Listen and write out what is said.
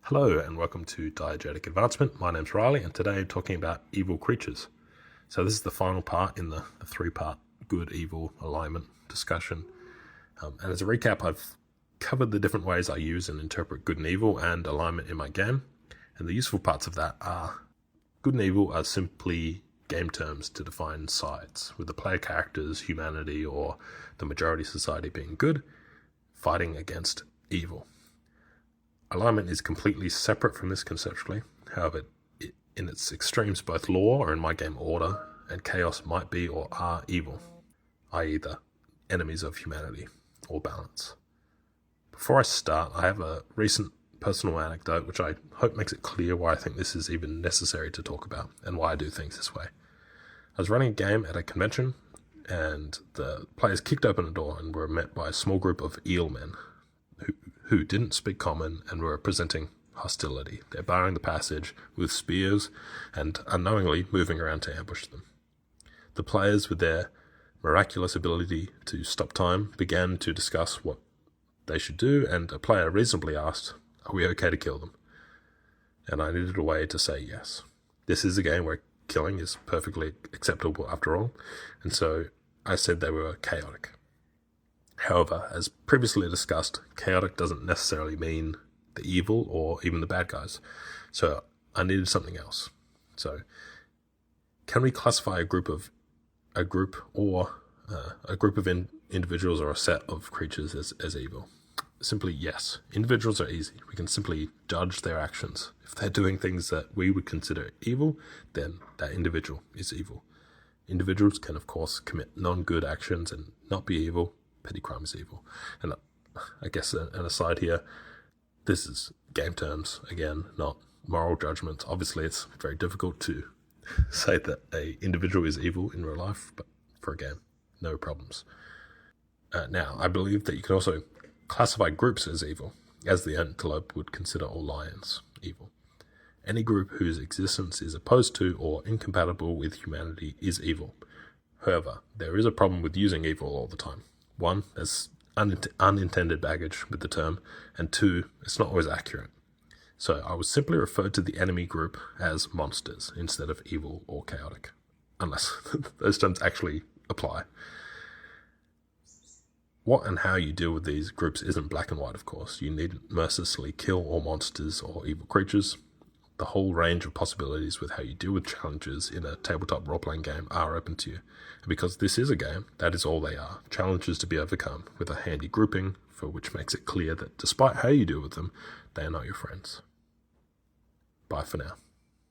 Hello and welcome to Diegetic Advancement. My name's Riley and today I'm talking about evil creatures. So this is the final part in the three-part good-evil alignment discussion. And as a recap, I've covered the different ways I use and interpret good and evil and alignment in my game. And the useful parts of that are good and evil are simply game terms to define sides, with the player characters, humanity or the majority society being good, fighting against evil. Alignment is completely separate from this conceptually. However, in its extremes, both law, or in my game order, and chaos might be or are evil, i.e. the enemies of humanity or balance. Before I start, I have a recent personal anecdote which I hope makes it clear why I think this is even necessary to talk about and why I do things this way. I was running a game at a convention and the players kicked open a door and were met by a small group of eel men who didn't speak common and were presenting hostility. They're barring the passage with spears and unknowingly moving around to ambush them. The players, with their miraculous ability to stop time, began to discuss what they should do, and a player reasonably asked, "Are we okay to kill them?" And I needed a way to say yes. This is a game where killing is perfectly acceptable after all, and so I said they were chaotic. However, as previously discussed, chaotic doesn't necessarily mean the evil or even the bad guys. So I needed something else. So can we classify a group of individuals or a set of creatures as evil? Simply yes. Individuals are easy. We can simply judge their actions. If they're doing things that we would consider evil, then that individual is evil. Individuals can, of course, commit non-good actions and not be evil. Petty crime is evil. And I guess an aside here, this is game terms, again, not moral judgment. Obviously, it's very difficult to say that a individual is evil in real life, but for a game, no problems. Now, I believe that you could also classify groups as evil, as the antelope would consider all lions evil. Any group whose existence is opposed to or incompatible with humanity is evil. However, there is a problem with using evil all the time. One, there's unintended baggage with the term, and two, it's not always accurate. So I would simply refer to the enemy group as monsters instead of evil or chaotic, unless those terms actually apply. What and how you deal with these groups isn't black and white, of course. You needn't mercilessly kill all monsters or evil creatures. The whole range of possibilities with how you deal with challenges in a tabletop role-playing game are open to you. And because this is a game, that is all they are. Challenges to be overcome with a handy grouping for which makes it clear that despite how you deal with them, they are not your friends. Bye for now.